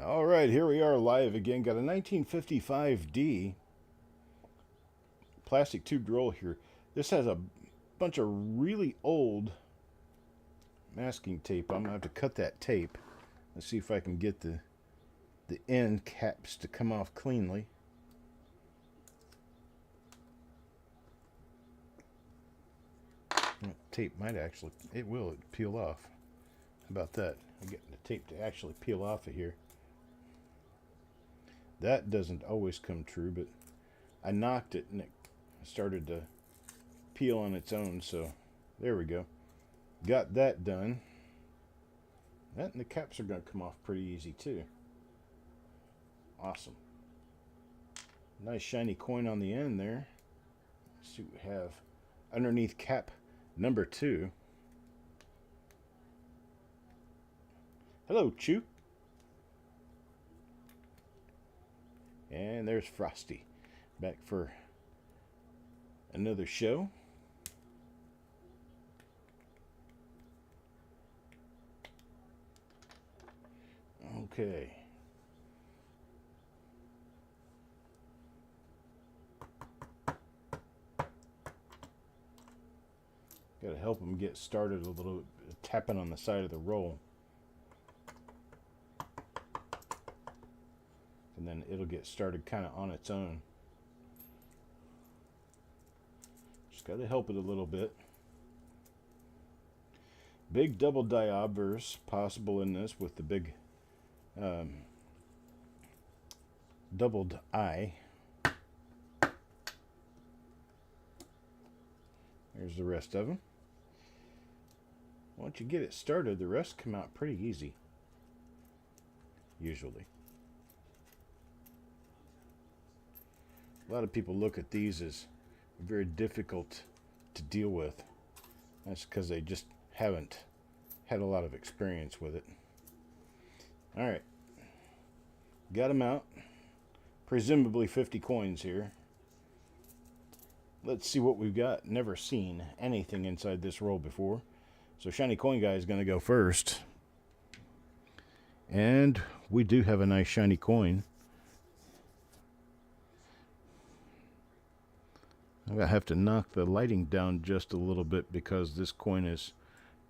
All right, here we are live again. Got a 1955D plastic tube roll here. This has a bunch of really old masking tape. I'm gonna have to cut that tape. Let's see if I can get the end caps to come off cleanly. Tape might actually, it will peel off. How about that? I'm getting the tape to actually peel off of here. That doesn't always come true, but I knocked it and it started to peel on its own, so there we go. Got that done. That and the caps are going to come off pretty easy too. Awesome. Nice shiny coin on the end there. Let's see what we have underneath cap number 2. Hello, Chew. And there's Frosty, back for another show. Okay. Got to help them get started a little, tapping on the side of the roll. And then it'll get started kind of on its own. Just got to help it a little bit. Big double die obverse possible in this with the big doubled eye. There's the rest of them. Once you get it started, the rest come out pretty easy. Usually. A lot of people look at these as very difficult to deal with. That's because they just haven't had a lot of experience with it. Alright. Got them out. Presumably 50 coins here. Let's see what we've got. Never seen anything inside this roll before. So Shiny Coin Guy is going to go first. And we do have a nice shiny coin. I'm going to have to knock the lighting down just a little bit because this coin is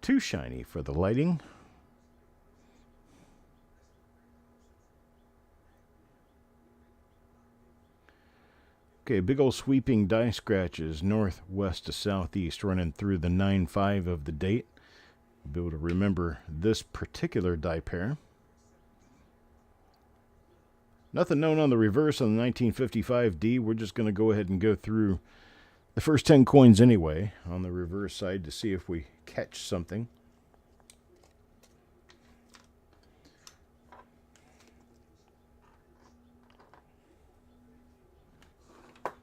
too shiny for the lighting. Okay, big old sweeping die scratches northwest to southeast running through the 9-5 of the date. You'll be able to remember this particular die pair. Nothing known on the reverse on the 1955D. We're just going to go ahead and go through the first 10 coins anyway on the reverse side to see if we catch something.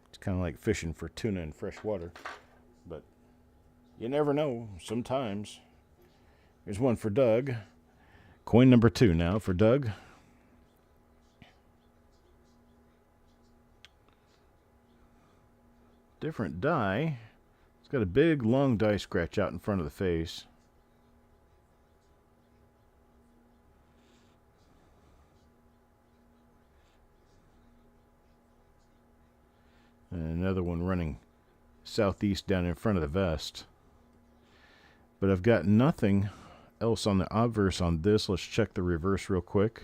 It's kind of like fishing for tuna in fresh water, but you never know sometimes. Here's one for Doug. Coin number 2 now for Doug. Different die. It's got a big long die scratch out in front of the face. And another one running southeast down in front of the vest. But I've got nothing else on the obverse on this. Let's check the reverse real quick.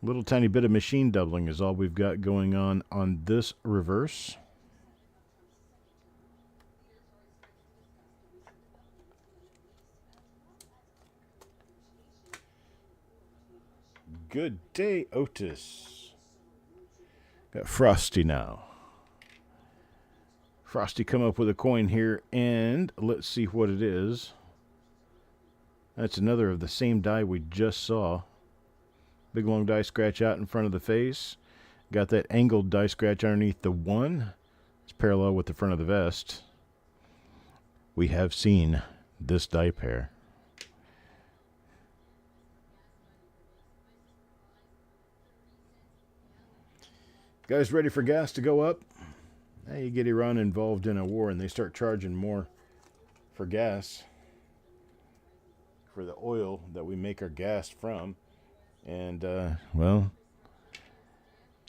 Little tiny bit of machine doubling is all we've got going on this reverse. Good day, Otis. Got Frosty now. Frosty come up with a coin here, and let's see what it is. That's another of the same die we just saw. Big long die scratch out in front of the face. Got that angled die scratch underneath the 1. It's parallel with the front of the vest. We have seen this die pair. Guys ready for gas to go up? Now you get Iran involved in a war and they start charging more for gas. for the oil that we make our gas from. And, well,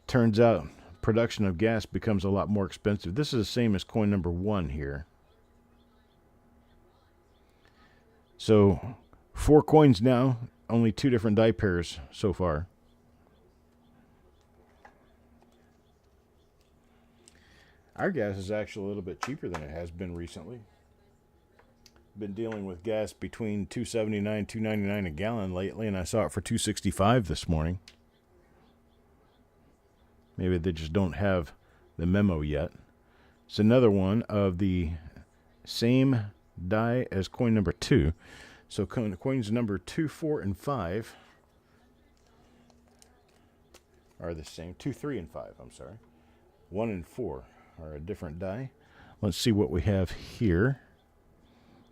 turns out production of gas becomes a lot more expensive. This is the same as coin number 1 here. So 4 coins now, only 2 different die pairs so far. Our gas is actually a little bit cheaper than it has been recently. Been dealing with gas between $2.79, $2.99 a gallon lately, and I saw it for $2.65 this morning. Maybe they just don't have the memo yet. It's another one of the same die as coin number 2. So coins number 2, 4, and 5 are the same. 2, 3, and 5, I'm sorry. 1 and 4 are a different die. Let's see what we have here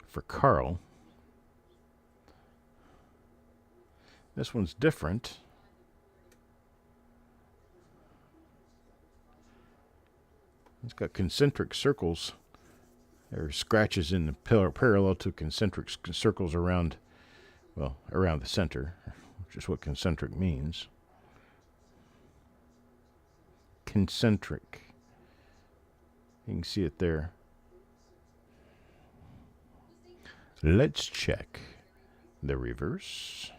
for Carl. This one's different. It's got concentric circles. There are scratches in the parallel to concentric circles around, well, around the center, which is what concentric means. Concentric. You can see it there. Let's check the reverse.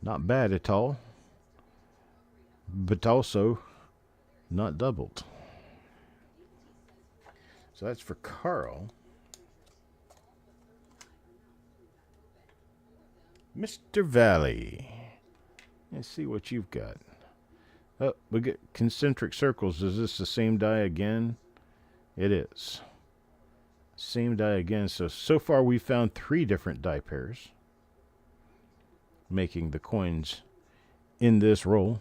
Not bad at all, but also not doubled. So that's for Carl. Mr. Valley. Let's see what you've got. Oh, we get concentric circles. Is this the same die again? It is. Same die again. So far we found 3 different die pairs, making the coins in this roll.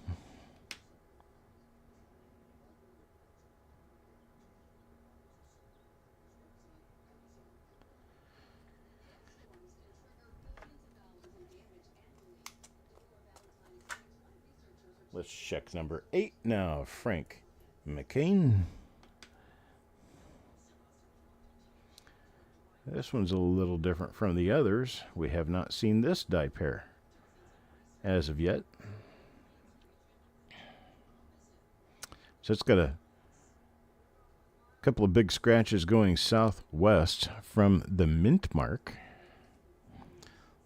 Let's check number 8 now. Frank McCain. This one's a little different from the others. We have not seen this die pair as of yet. So it's got a couple of big scratches going southwest from the mint mark.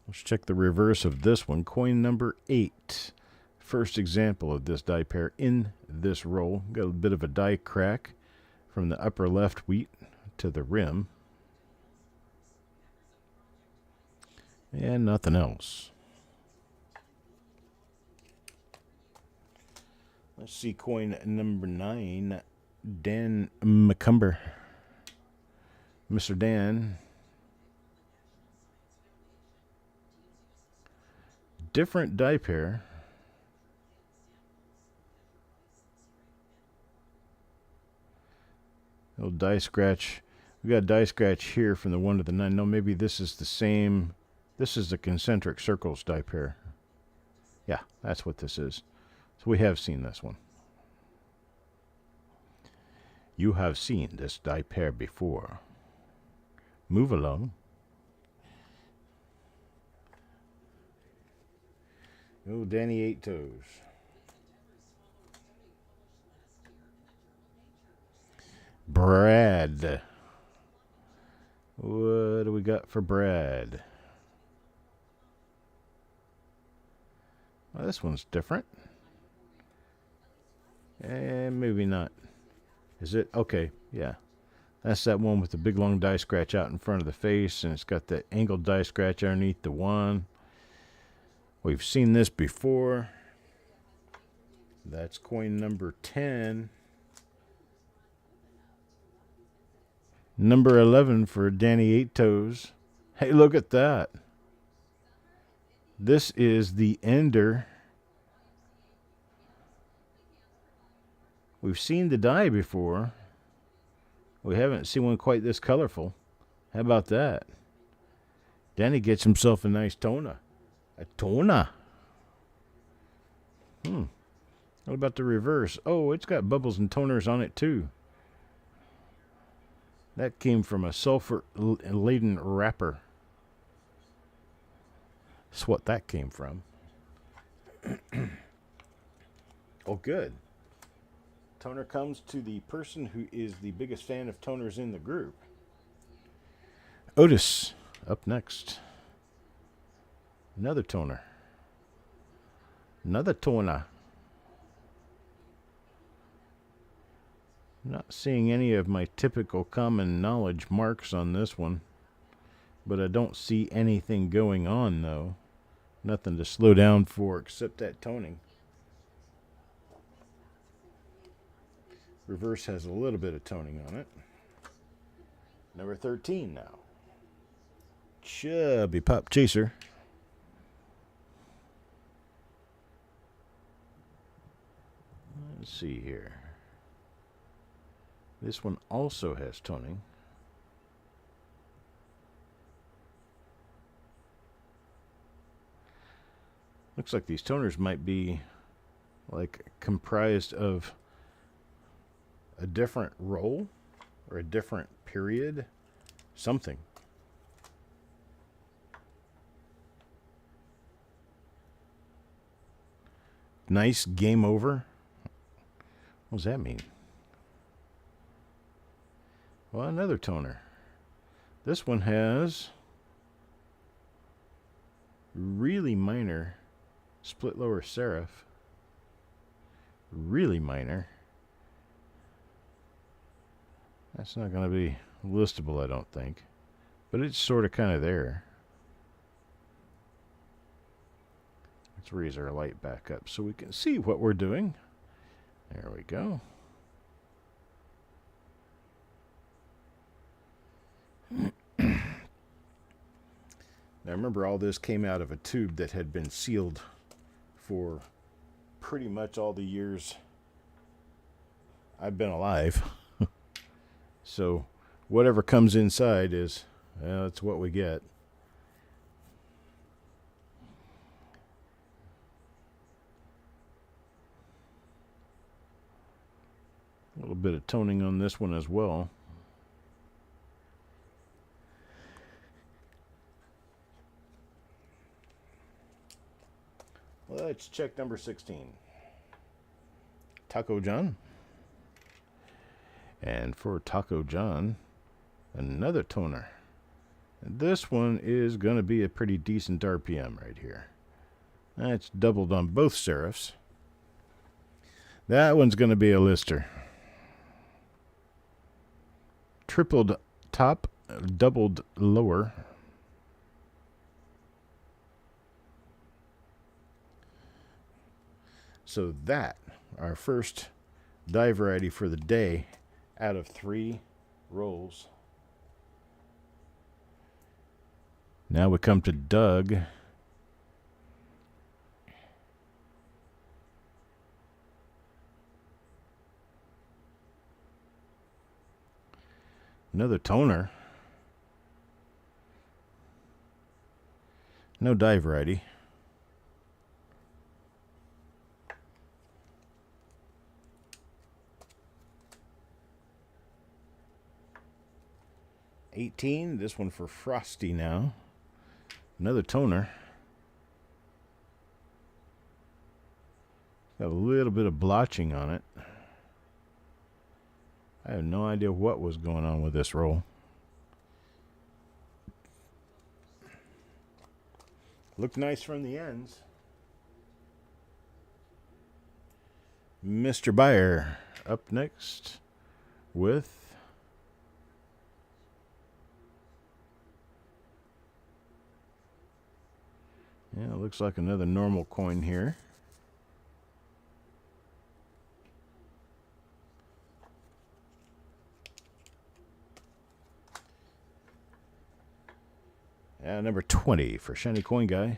Let's check the reverse of this one. Coin number 8. First example of this die pair in this roll. Got a bit of a die crack from the upper left wheat to the rim. And nothing else. Let's see coin number 9. Dan McCumber. Mr. Dan. Different die pair. Little die scratch. We got a die scratch here from the 1 to the 9. No, maybe this is the same. This is the concentric circles die pair. Yeah, that's what this is. So we have seen this one. You have seen this die pair before. Move along. Oh, Danny 8 Toes. Brad. What do we got for Brad? Well, this one's different. And maybe not. Is it? Okay, yeah. That's that one with the big long die scratch out in front of the face, and it's got the angled die scratch underneath the 1. We've seen this before. That's coin number 10. Number 11 for Danny 8 Toes. Hey, look at that. This is the ender. We've seen the die before. We haven't seen one quite this colorful. How about that? Danny gets himself a nice toner. A toner. What about the reverse? Oh, it's got bubbles and toners on it too. That came from a sulfur-laden wrapper. That's what that came from. Oh, good. Toner comes to the person who is the biggest fan of toners in the group. Otis, up next. Another toner. Another toner. Not seeing any of my typical common knowledge marks on this one. But I don't see anything going on, though. Nothing to slow down for except that toning. Reverse has a little bit of toning on it. Number 13 now. Chubby Pop Chaser. Let's see here. This one also has toning. Looks like these toners might be like comprised of a different roll or a different period. Something. Nice game over. What does that mean? Well, another toner. This one has really minor split lower serif. Really minor. That's not going to be listable, I don't think. But it's sort of kind of there. Let's raise our light back up so we can see what we're doing. There we go. Now remember, all this came out of a tube that had been sealed for pretty much all the years I've been alive. So whatever comes inside is, well, that's what we get. A little bit of toning on this one as well. Let's check number 16. Taco John. And for Taco John, another toner. And this one is going to be a pretty decent RPM right here. That's doubled on both serifs. That one's going to be a lister. Tripled top, doubled lower. So that, our first dye variety for the day out of 3 rolls. Now we come to Doug. Another toner. No dye variety. $18. This one for Frosty now. Another toner. Got a little bit of blotching on it. I have no idea what was going on with this roll. Looked nice from the ends. Mr. Buyer up next with it looks like another normal coin here. Number 20 for Shiny Coin Guy.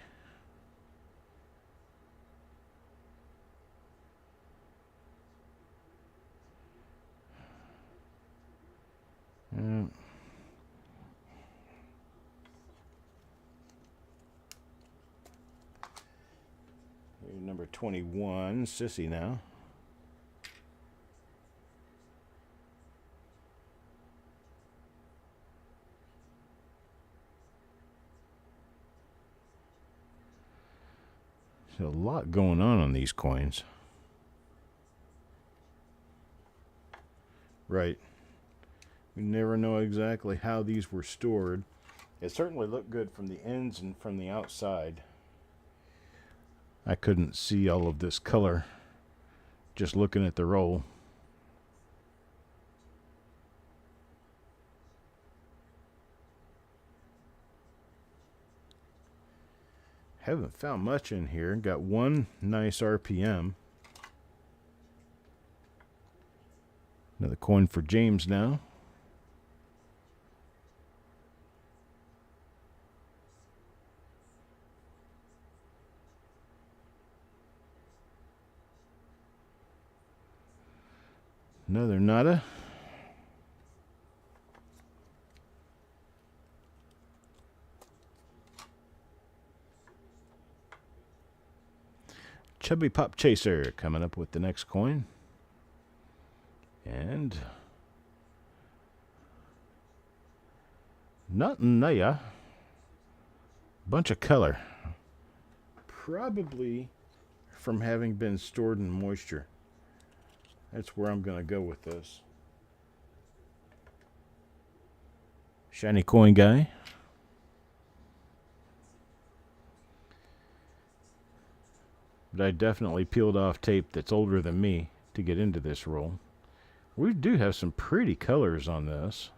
Number 21, Sissy now. There's a lot going on these coins. Right. We never know exactly how these were stored. It certainly looked good from the ends and from the outside. I couldn't see all of this color just looking at the roll. Haven't found much in here. Got one nice RPM. Another coin for James now. Another nada. Chubby Pop Chaser coming up with the next coin. And nothing there. Bunch of color. Probably from having been stored in moisture. That's where I'm going to go with this. Shiny coin guy. But I definitely peeled off tape that's older than me to get into this roll. We do have some pretty colors on this.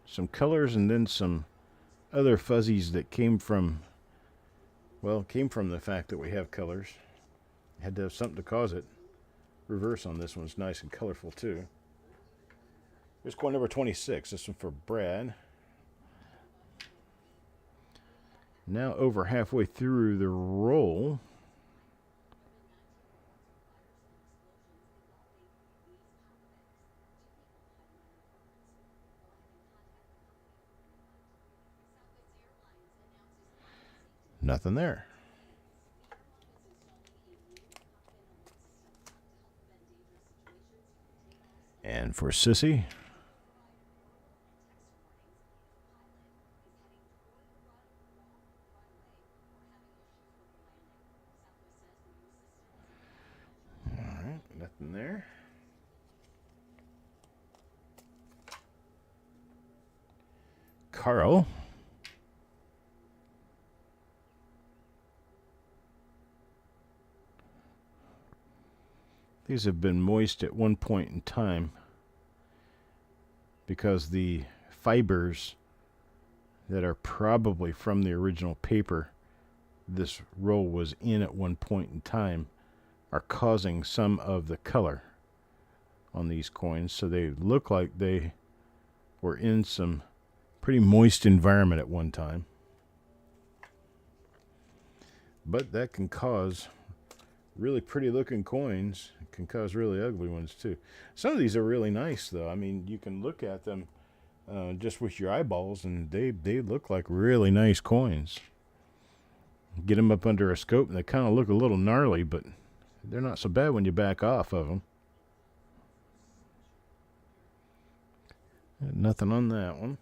Some colors and then some other fuzzies that came from the fact that we have colors. Had to have something to cause it. Reverse on this one's nice and colorful too. Here's coin number 26. This one for Brad. Now over halfway through the roll. Nothing there. And for Sissy. Alright, nothing there. Carl. These have been moist at one point in time because the fibers that are probably from the original paper this roll was in at one point in time are causing some of the color on these coins. So they look like they were in some pretty moist environment at one time. But that can cause really pretty looking coins. It can cause really ugly ones too. Some of these are really nice though. I mean, you can look at them just with your eyeballs and they look like really nice coins. Get them up under a scope and they kind of look a little gnarly, but they're not so bad when you back off of them. Nothing on that one.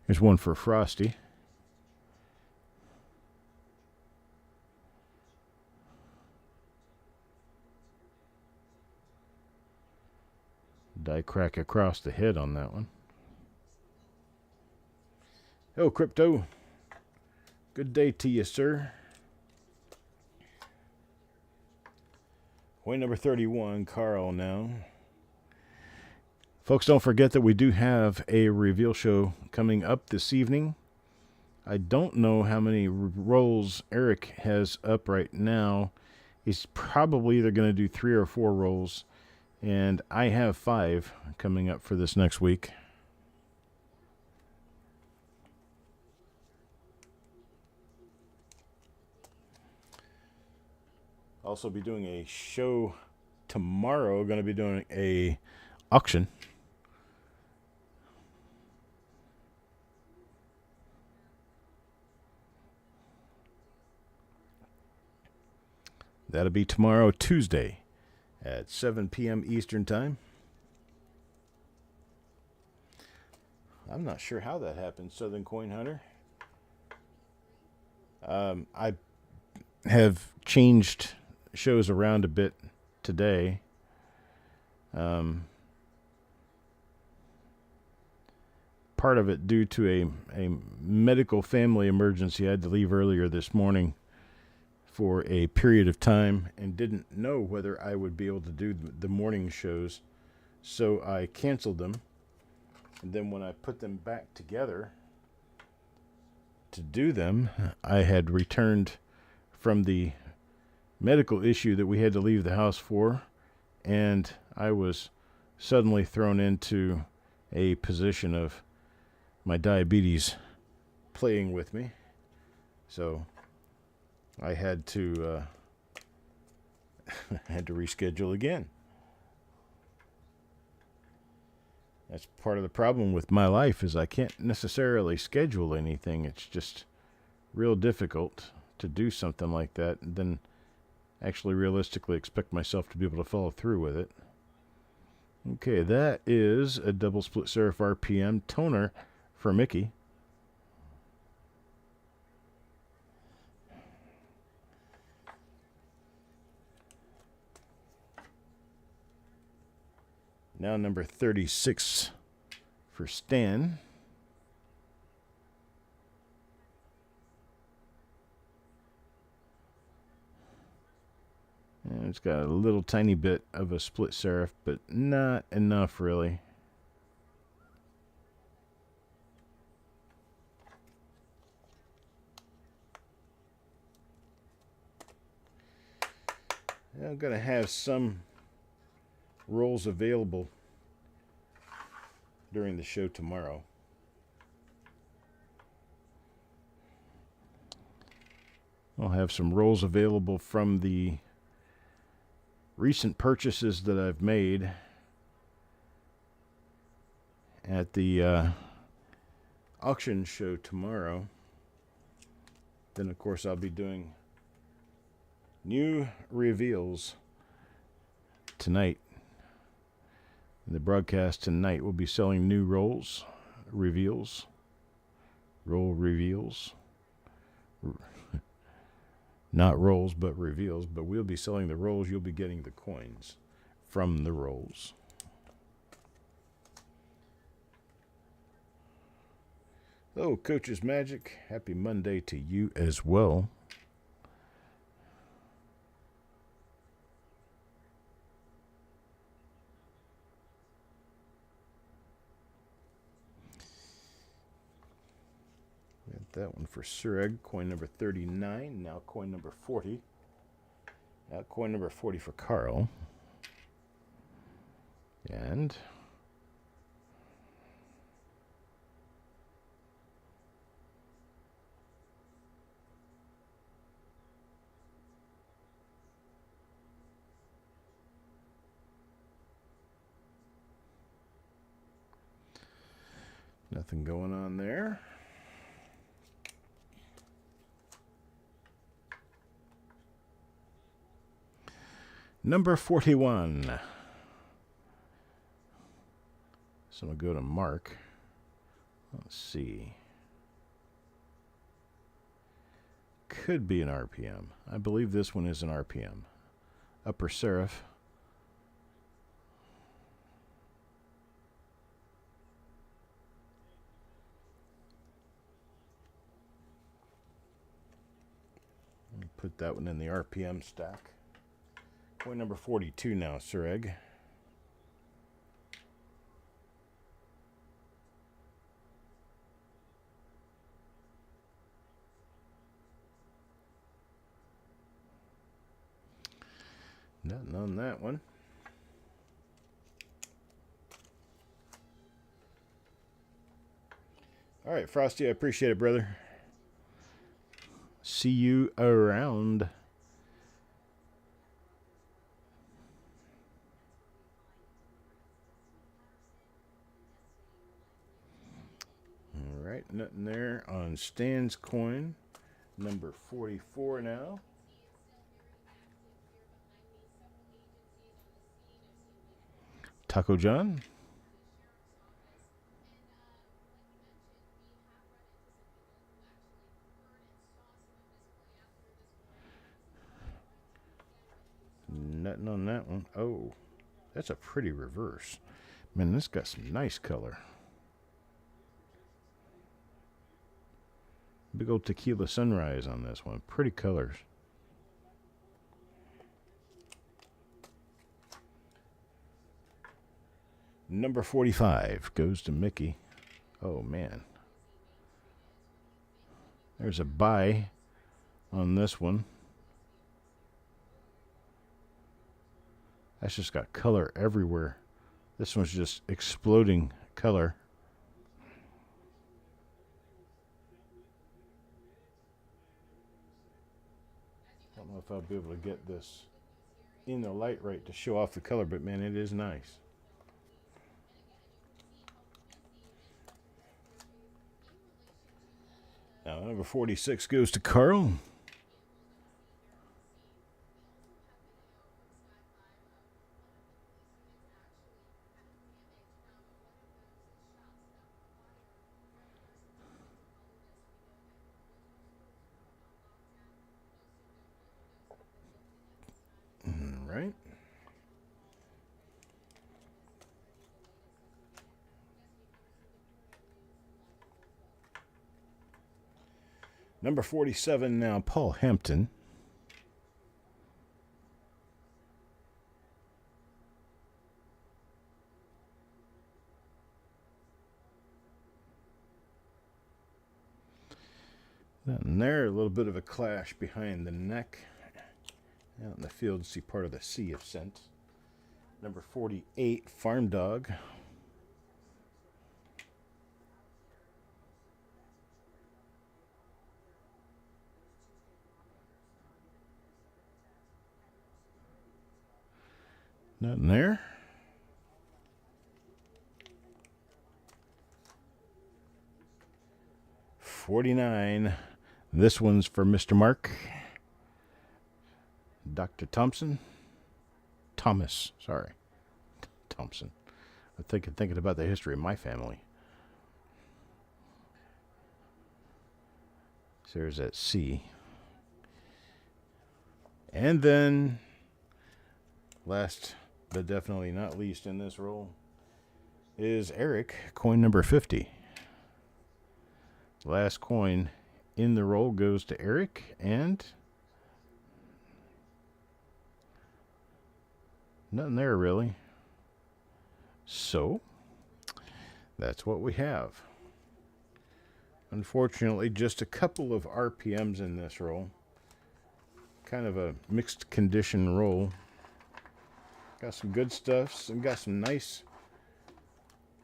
Here's one for Frosty. Die crack across the head on that one. Oh, Crypto. Good day to you, sir. Coin number 31, Carl now. Folks, don't forget that we do have a reveal show coming up this evening. I don't know how many rolls Eric has up right now. He's probably either going to do 3 or 4 rolls. And I have 5 coming up for this next week. Also be doing a show tomorrow. Going to be doing a auction. That'll be tomorrow, Tuesday, at 7 p.m. Eastern Time. I'm not sure how that happened, Southern Coin Hunter. I have changed shows around a bit today. Part of it due to a medical family emergency. I had to leave earlier this morning for a period of time and didn't know whether I would be able to do the morning shows. So I canceled them. And then when I put them back together to do them, I had returned from the medical issue that we had to leave the house for, and I was suddenly thrown into a position of my diabetes playing with me. So I had to reschedule again. That's part of the problem with my life, is I can't necessarily schedule anything. It's just real difficult to do something like that and then actually realistically expect myself to be able to follow through with it. Okay, that is a double split serif RPM toner for Mickey. Now number 36 for Stan. And it's got a little tiny bit of a split serif, but not enough really. I'm going to have some rolls available during the show tomorrow. I'll have some rolls available from the recent purchases that I've made at the auction show tomorrow. Then, of course, I'll be doing new reveals tonight. In the broadcast tonight, we'll be selling new rolls, reveals, roll reveals. Not rolls, but reveals. But we'll be selling the rolls. You'll be getting the coins from the rolls. Oh, Coach's Magic. Happy Monday to you as well. That one for Sureg, coin number 39, now coin number 40. Now coin number 40 for Carl. And nothing going on there. Number 41. So I'm going to go to Mark. Let's see. Could be an RPM. I believe this one is an RPM. Upper serif. Put that one in the RPM stack. Coin number 42 now, Sureg. Nothing on that one. All right, Frosty, I appreciate it, brother. See you around. All right, nothing there on Stan's coin. Number 44 now. Taco John. button on that one. Oh, that's a pretty reverse. Man, this got some nice color. Big old tequila sunrise on this one. Pretty colors. Number 45 goes to Mickey. Oh, man. There's a buy on this one. That's just got color everywhere. This one's just exploding color. I don't know if I'll be able to get this in the light right to show off the color, but man, it is nice. Now, number 46 goes to Carl. Right. Number 47 now, Paul Hampton. And there, a little bit of a clash behind the neck. Out in the field, see part of the sea of scent. Number 48, Farm Dog. Nothing there. $49. This one's for Mr. Mark. Dr. Thompson. Thomas, sorry. Thompson. I'm thinking about the history of my family. So there's that C. And then, last but definitely not least in this roll, is Eric, coin number 50. Last coin in the roll goes to Eric, and nothing there really. So, that's what we have. Unfortunately, just a couple of RPMs in this roll. Kind of a mixed condition roll. Got some good stuff, and got some nice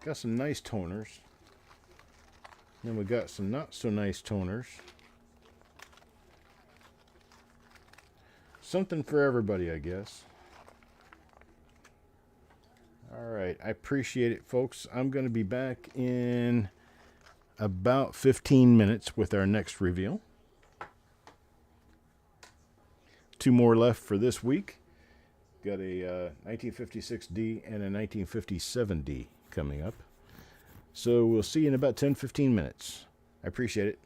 toners. Then we got some not so nice toners. Something for everybody, I guess. All right, I appreciate it, folks. I'm going to be back in about 15 minutes with our next reveal. 2 more left for this week. Got a 1956D and a 1957D coming up. So we'll see you in about 10-15 minutes. I appreciate it.